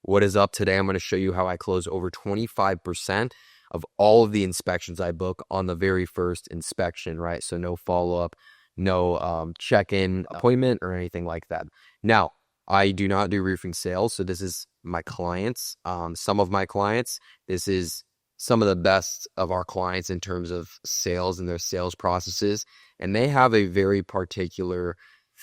What is up today? I'm going to show you how I close over 25% of all of the inspections I book on the very first inspection, right? So no follow-up, no check-in appointment or anything like that. Now, I do not do roofing sales, so this is my clients. Some of my clients, this is some of the best of our clients in terms of sales and their sales processes, and they have a very particular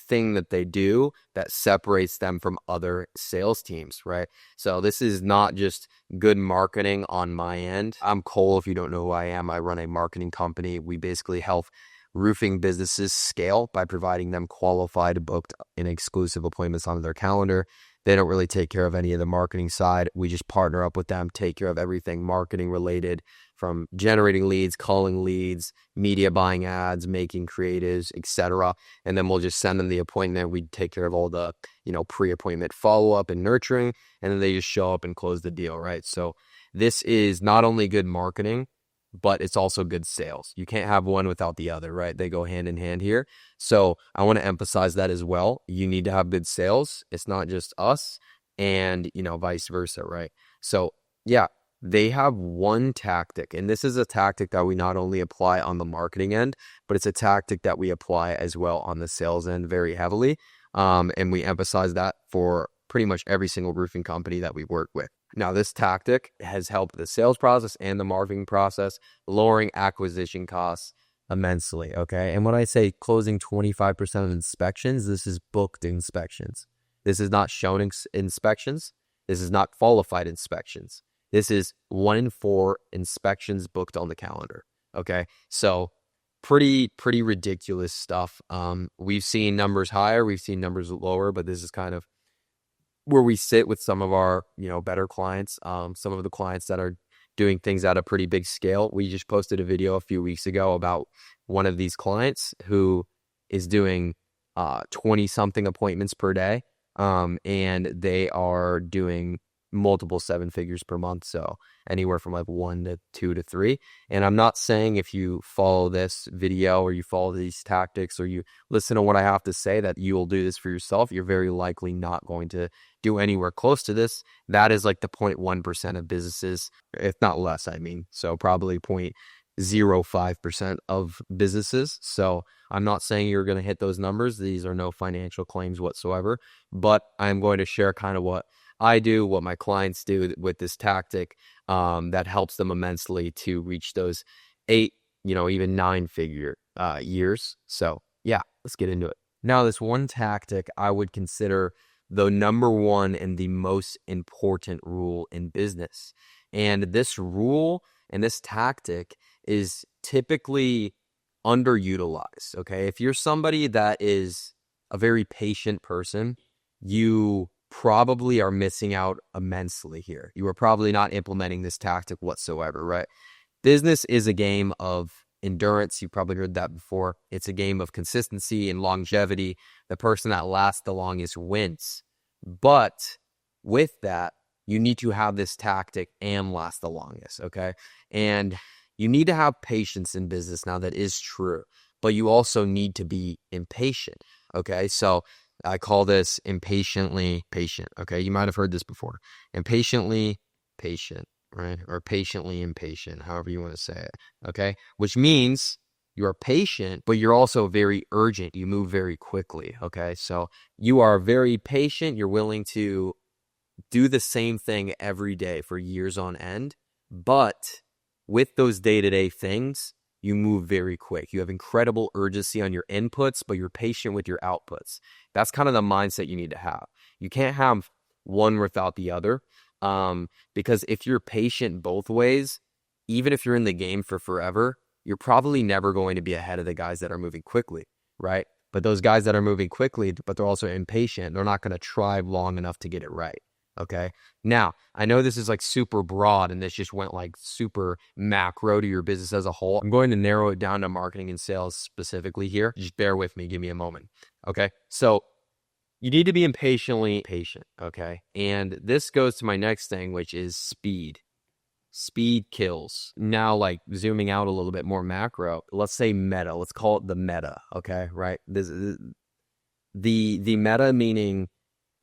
thing that they do that separates them from other sales teams, right? So this is not just good marketing on my end. I'm Cole. If you don't know who I am, I run a marketing company. We basically help roofing businesses scale by providing them qualified, booked, and exclusive appointments on their calendar. They don't really take care of any of the marketing side. We just partner up with them, take care of everything marketing related, from generating leads, calling leads, media buying ads, making creatives, etc. And then we'll just send them the appointment. We take care of all the, pre-appointment follow-up and nurturing, and then they just show up and close the deal, right? So this is not only good marketing, but it's also good sales. You can't have one without the other, right? They go hand in hand here. So I want to emphasize that as well. You need to have good sales. It's not just us, and, vice versa, right? So yeah, they have one tactic, and this is a tactic that we not only apply on the marketing end, but it's a tactic that we apply as well on the sales end very heavily. And we emphasize that for pretty much every single roofing company that we work with. Now, this tactic has helped the sales process and the marketing process, lowering acquisition costs immensely, okay? And when I say closing 25% of inspections, this is booked inspections. This is not shown inspections. This is not qualified inspections. This is 1 in 4 inspections booked on the calendar, okay? So pretty ridiculous stuff. We've seen numbers higher, we've seen numbers lower, but this is kind of where we sit with some of our, better clients, some of the clients that are doing things at a pretty big scale. We just posted a video a few weeks ago about one of these clients who is doing 20 something appointments per day. And they are doing multiple 7 figures per month. So anywhere from like 1 to 2 to 3. And I'm not saying if you follow this video or you follow these tactics or you listen to what I have to say that you will do this for yourself. You're very likely not going to do anywhere close to this. That is like the 0.1% of businesses, if not less, I mean. So probably 0.05% of businesses. So I'm not saying you're going to hit those numbers. These are no financial claims whatsoever, but I'm going to share kind of what I do, what my clients do with this tactic that helps them immensely to reach those 8, even 9-figure years. So yeah, let's get into it. Now, this one tactic I would consider the number one and the most important rule in business. And this rule and this tactic is typically underutilized, okay? If you're somebody that is a very patient person, you probably are missing out immensely here. You are probably not implementing this tactic whatsoever, right? Business is a game of endurance. You've probably heard that before. It's a game of consistency and longevity. The person that lasts the longest wins. But with that, you need to have this tactic and last the longest, okay? And you need to have patience in business. Now, that is true, but you also need to be impatient, okay? So I call this impatiently patient, okay? You might have heard this before. Impatiently patient, right? Or patiently impatient, however you want to say it, okay? Which means you are patient, but you're also very urgent. You move very quickly, okay? So you are very patient. You're willing to do the same thing every day for years on end. But with those day-to-day things, you move very quick. You have incredible urgency on your inputs, but you're patient with your outputs. That's kind of the mindset you need to have. You can't have one without the other, because if you're patient both ways, even if you're in the game for forever, you're probably never going to be ahead of the guys that are moving quickly, right? But those guys that are moving quickly, but they're also impatient, they're not going to try long enough to get it right. Okay. Now, I know this is like super broad and this just went like super macro to your business as a whole. I'm going to narrow it down to marketing and sales specifically here. Just bear with me. Give me a moment. Okay. So you need to be impatiently patient. Okay. And this goes to my next thing, which is speed. Speed kills. Now, like zooming out a little bit more macro, let's say meta. Let's call it the meta. Okay. Right. This is the meta, meaning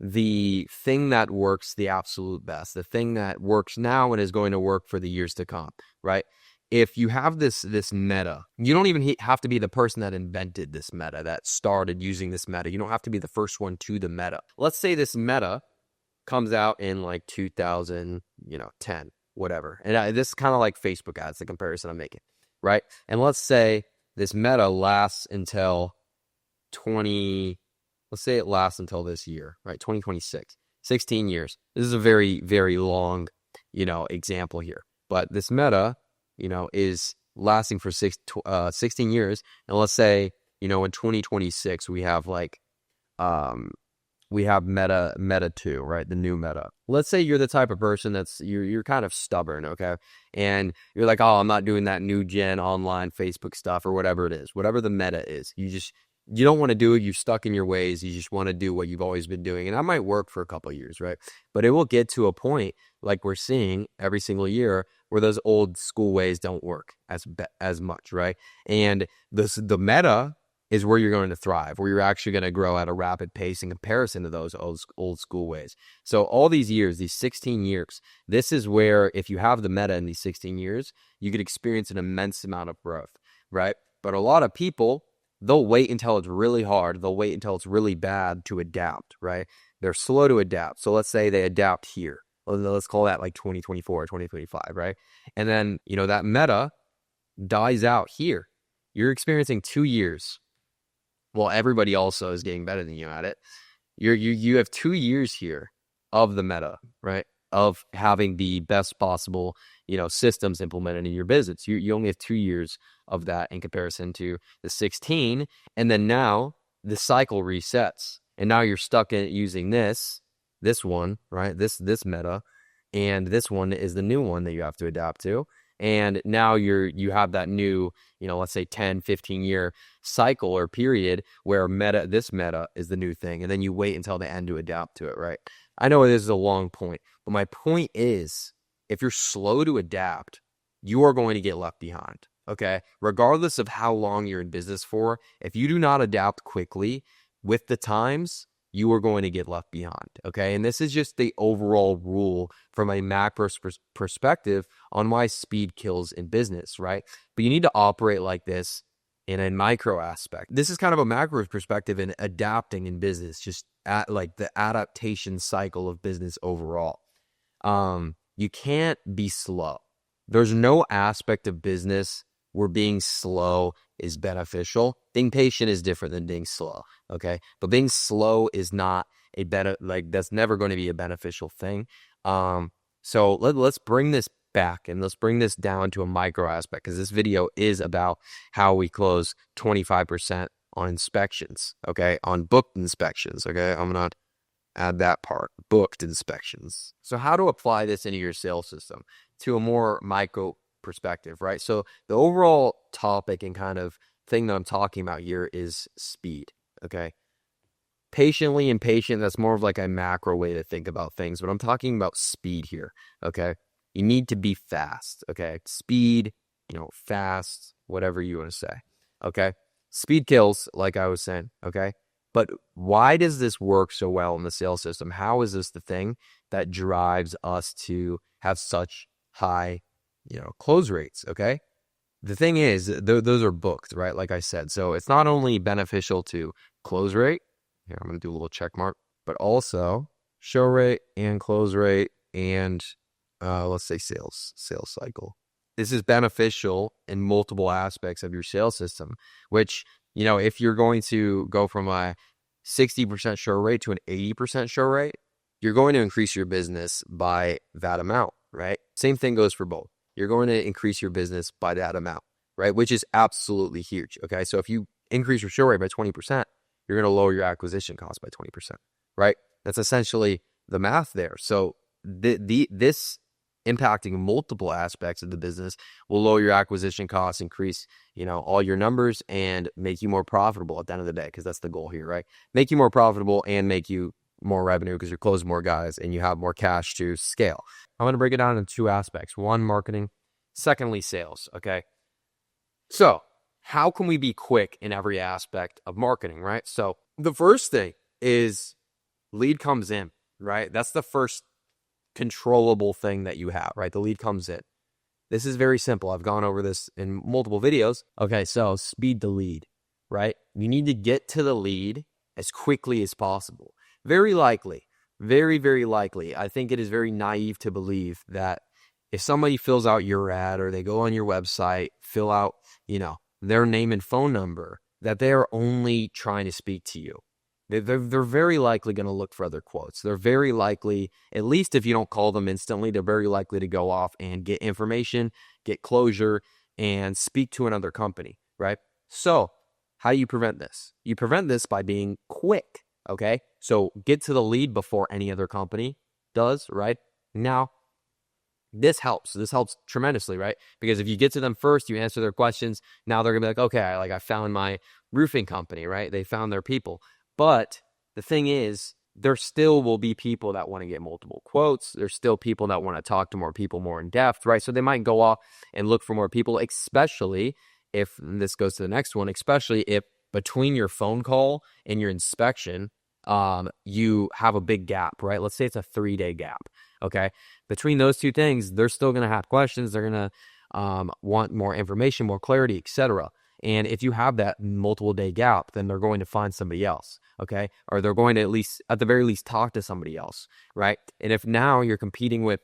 the thing that works the absolute best, the thing that works now and is going to work for the years to come, right? If you have this meta, you don't even have to be the person that invented this meta, that started using this meta. You don't have to be the first one to the meta. Let's say this meta comes out in like 2010, whatever. And this is kind of like Facebook ads, the comparison I'm making, right? And let's say this meta lasts until let's say it lasts until this year, right? 2026, 16 years. This is a very, very long, example here. But this meta, is lasting for 16 years. And let's say, in 2026, we have Meta 2, right? The new Meta. Let's say you're the type of person you're kind of stubborn, okay? And you're like, oh, I'm not doing that new gen online Facebook stuff or whatever it is, whatever the meta is. You don't want to do it. You're stuck in your ways. You just want to do what you've always been doing. And that might work for a couple of years, right? But it will get to a point like we're seeing every single year where those old school ways don't work as much, right? And the meta is where you're going to thrive, where you're actually going to grow at a rapid pace in comparison to those old school ways. So all these years, these 16 years, this is where if you have the meta in these 16 years, you could experience an immense amount of growth, right? But a lot of people, they'll wait until it's really hard. They'll wait until it's really bad to adapt, right? They're slow to adapt. So let's say they adapt here. Let's call that like 2024 or 2025, right? And then, that meta dies out here. You're experiencing 2 years. Well, everybody also is getting better than you at it. You have 2 years here of the meta, right? Of having the best possible, systems implemented in your business. You only have 2 years of that in comparison to the 16. And then now the cycle resets. And now you're stuck in using this one, right? This meta. And this one is the new one that you have to adapt to. And now you have that new, let's say 10, 15 year cycle or period where this meta is the new thing. And then you wait until the end to adapt to it, right? I know this is a long point, but my point is if you're slow to adapt, you are going to get left behind, okay? Regardless of how long you're in business for, if you do not adapt quickly with the times, you are going to get left behind, okay? And this is just the overall rule from a macro perspective on why speed kills in business, right? But you need to operate like this in a micro aspect. This is kind of a macro perspective in adapting in business, just at like the adaptation cycle of business overall. You can't be slow. There's no aspect of business where being slow is beneficial. Being patient is different than being slow, okay? But being slow is not that's never going to be a beneficial thing. So let's bring this back and let's bring this down to a micro aspect because this video is about how we close 25% on inspections, okay? On booked inspections, okay? I'm going to add that part, booked inspections. So how to apply this into your sales system to a more micro perspective, right? So the overall topic and kind of thing that I'm talking about here is speed, okay? Patiently impatient, that's more of like a macro way to think about things, but I'm talking about speed here, okay? You need to be fast, okay? Speed, fast, whatever you want to say, okay? Speed kills, like I was saying, okay? But why does this work so well in the sales system? How is this the thing that drives us to have such high, close rates, okay? The thing is, those are booked, right? Like I said. So it's not only beneficial to close rate. Here, I'm going to do a little check mark. But also show rate and close rate and let's say sales cycle. This is beneficial in multiple aspects of your sales system, which, if you're going to go from a 60% show rate to an 80% show rate, you're going to increase your business by that amount, right? Same thing goes for both. You're going to increase your business by that amount, right? Which is absolutely huge, okay? So if you increase your show rate by 20%, you're going to lower your acquisition cost by 20%, right? That's essentially the math there. So this impacting multiple aspects of the business will lower your acquisition costs, increase, all your numbers and make you more profitable at the end of the day, because that's the goal here, right? Make you more profitable and make you more revenue because you're closing more guys and you have more cash to scale. I'm going to break it down into 2 aspects. 1, marketing. Secondly, sales, okay? So how can we be quick in every aspect of marketing, right? So the first thing is lead comes in, right? That's the first controllable thing that you have, right? The lead comes in. This is very simple. I've gone over this in multiple videos. Okay, so speed the lead, right? You need to get to the lead as quickly as possible. Very likely, very, very likely. I think it is very naive to believe that if somebody fills out your ad or they go on your website, fill out, their name and phone number, that they are only trying to speak to you. They're very likely going to look for other quotes. They're very likely, at least if you don't call them instantly, they're very likely to go off and get information, get closure, and speak to another company, right? So how do you prevent this? You prevent this by being quick, okay? So get to the lead before any other company does, right? Now, this helps. This helps tremendously, right? Because if you get to them first, you answer their questions. Now they're gonna be like, okay, I found my roofing company, right? They found their people. But the thing is, there still will be people that want to get multiple quotes. There's still people that want to talk to more people more in depth, right? So they might go off and look for more people, especially if, and this goes to the next one, especially if between your phone call and your inspection, you have a big gap, right? Let's say it's a 3-day gap. Okay. Between those two things, they're still going to have questions. They're going to want more information, more clarity, etc. And if you have that multiple day gap, then they're going to find somebody else. Okay. Or they're going to at the very least, talk to somebody else. Right. And if now you're competing with,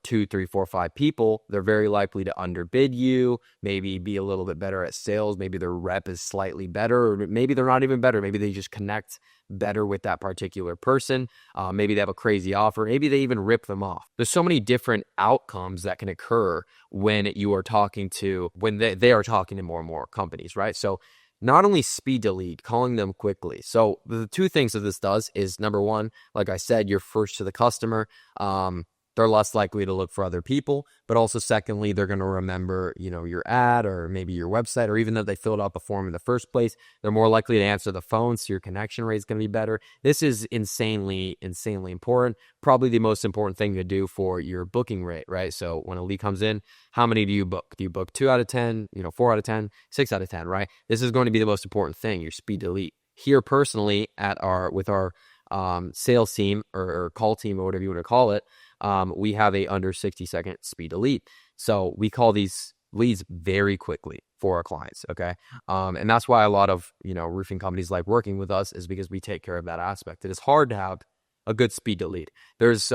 2, 3, 4, 5 people, they're very likely to underbid you, maybe be a little bit better at sales. Maybe their rep is slightly better, or maybe they're not even better. Maybe they just connect better with that particular person. Maybe they have a crazy offer. Maybe they even rip them off. There's so many different outcomes that can occur when you are talking to, when they are talking to more and more companies, right? So not only speed to lead, calling them quickly. So the two things that this does is, number one, like I said, you're first to the customer. They're less likely to look for other people, but also secondly, they're going to remember, your ad or maybe your website, or even though they filled out the form in the first place, they're more likely to answer the phone. So your connection rate is going to be better. This is insanely, insanely important. Probably the most important thing to do for your booking rate, right? So when a lead comes in, how many do you book? Do you book 2 out of 10, 4 out of 10, 6 out of 10, right? This is going to be the most important thing, your speed to lead. Here personally with our sales team or call team or whatever you want to call it, we have a under 60-second speed to lead. So we call these leads very quickly for our clients. Okay. And that's why a lot of, roofing companies like working with us, is because we take care of that aspect. It is hard to have a good speed to lead. There's,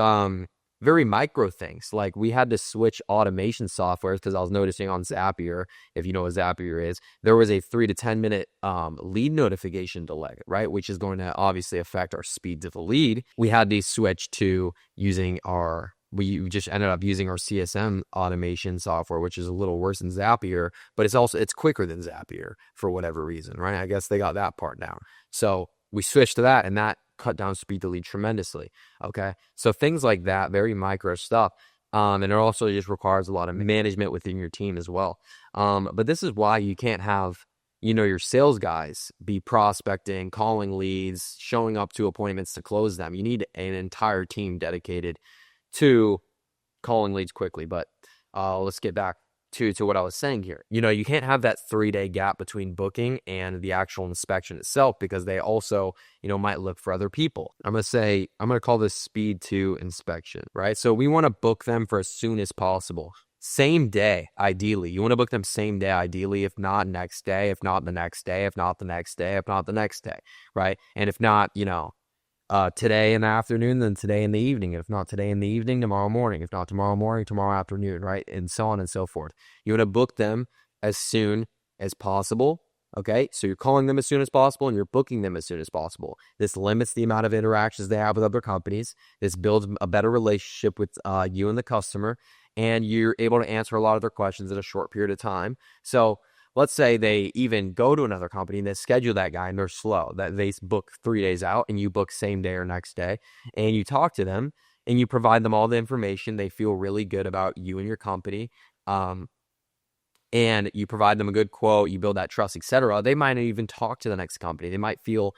very micro things. Like we had to switch automation softwares because I was noticing on Zapier, if you know what Zapier is, there was a 3 to 10 minute lead notification delay, right? Which is going to obviously affect our speed to the lead. We had to switch to we just ended up using our CSM automation software, which is a little worse than Zapier, but it's quicker than Zapier for whatever reason, right? I guess they got that part down. So we switched to that, and that cut down speed to lead tremendously. Okay. So things like that, very micro stuff. And it also just requires a lot of management within your team as well. But this is why you can't have, your sales guys be prospecting, calling leads, showing up to appointments to close them. You need an entire team dedicated to calling leads quickly. But let's get back to what I was saying here. You can't have that 3-day gap between booking and the actual inspection itself, because they also, might look for other people. I'm going to call this speed to inspection, right? So we want to book them for as soon as possible. Same day, ideally. You want to book them same day, ideally, if not next day, if not the next day, if not the next day, if not the next day, right? And if not, today in the afternoon, then today in the evening. If not today in the evening, tomorrow morning. If not tomorrow morning, tomorrow afternoon, right? And so on and so forth. You want to book them as soon as possible. Okay. So you're calling them as soon as possible and you're booking them as soon as possible. This limits the amount of interactions they have with other companies. This builds a better relationship with you and the customer, and you're able to answer a lot of their questions in a short period of time. So let's say they even go to another company and they schedule that guy and they're slow, that they book 3 days out and you book same day or next day, and you talk to them and you provide them all the information. They feel really good about you and your company. And you provide them a good quote, you build that trust, etc. They might even talk to the next company. They might feel,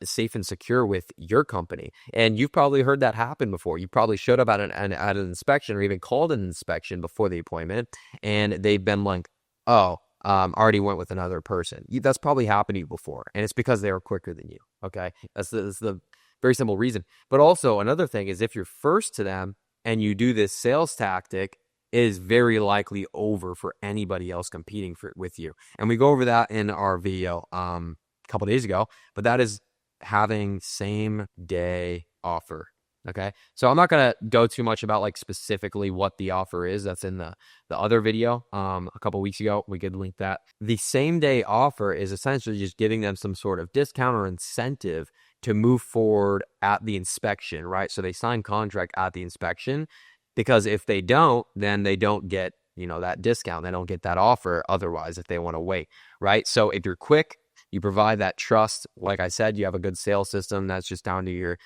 safe and secure with your company. And you've probably heard that happen before. You probably showed up at an inspection or even called an inspection before the appointment, and they've been like, oh, already went with another person. That's probably happened to you before, and it's because they were quicker than you. Okay, that's the very simple reason. But also another thing is if you're first to them and you do this sales tactic, it is very likely over for anybody else competing with you. And we go over that in our video a couple days ago. But that is having same day offer. Okay, so I'm not gonna go too much about like specifically what the offer is. That's in the other video a couple weeks ago. We could link that. The same day offer is essentially just giving them some sort of discount or incentive to move forward at the inspection, right? So they sign contract at the inspection, because if they don't, then they don't get, that discount. They don't get that offer otherwise if they want to wait, right? So if you're quick, you provide that trust. Like I said, you have a good sales system. That's just down to your,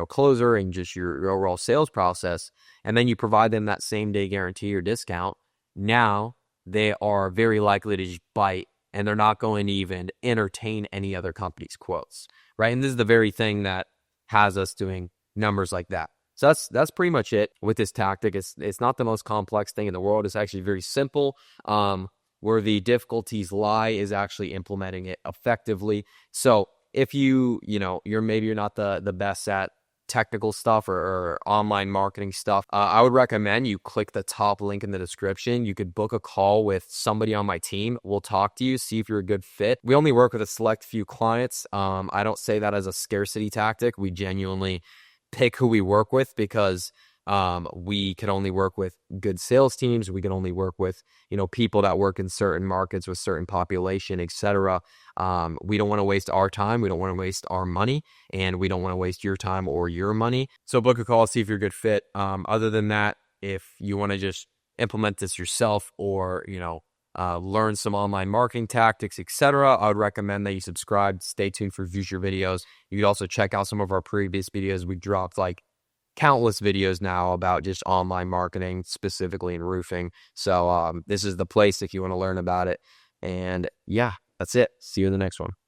closer and just your overall sales process. And then you provide them that same day guarantee or discount. Now they are very likely to just bite, and they're not going to even entertain any other company's quotes, right? And this is the very thing that has us doing numbers like that. So that's pretty much it with this tactic. It's not the most complex thing in the world. It's actually very simple. Where the difficulties lie is actually implementing it effectively. So if you're not the best at technical stuff or online marketing stuff, I would recommend you click the top link in the description. You could book a call with somebody on my team. We'll talk to you, see if you're a good fit. We only work with a select few clients. I don't say that as a scarcity tactic. We genuinely pick who we work with because we can only work with good sales teams. We can only work with, people that work in certain markets with certain population, etc. We don't want to waste our time. We don't want to waste our money, and we don't want to waste your time or your money. So book a call, see if you're a good fit. Other than that, if you want to just implement this yourself or, learn some online marketing tactics, etc., I would recommend that you subscribe. Stay tuned for future videos. You could also check out some of our previous videos. We dropped like countless videos now about just online marketing, specifically in roofing. So this is the place if you want to learn about it. And yeah, that's it. See you in the next one.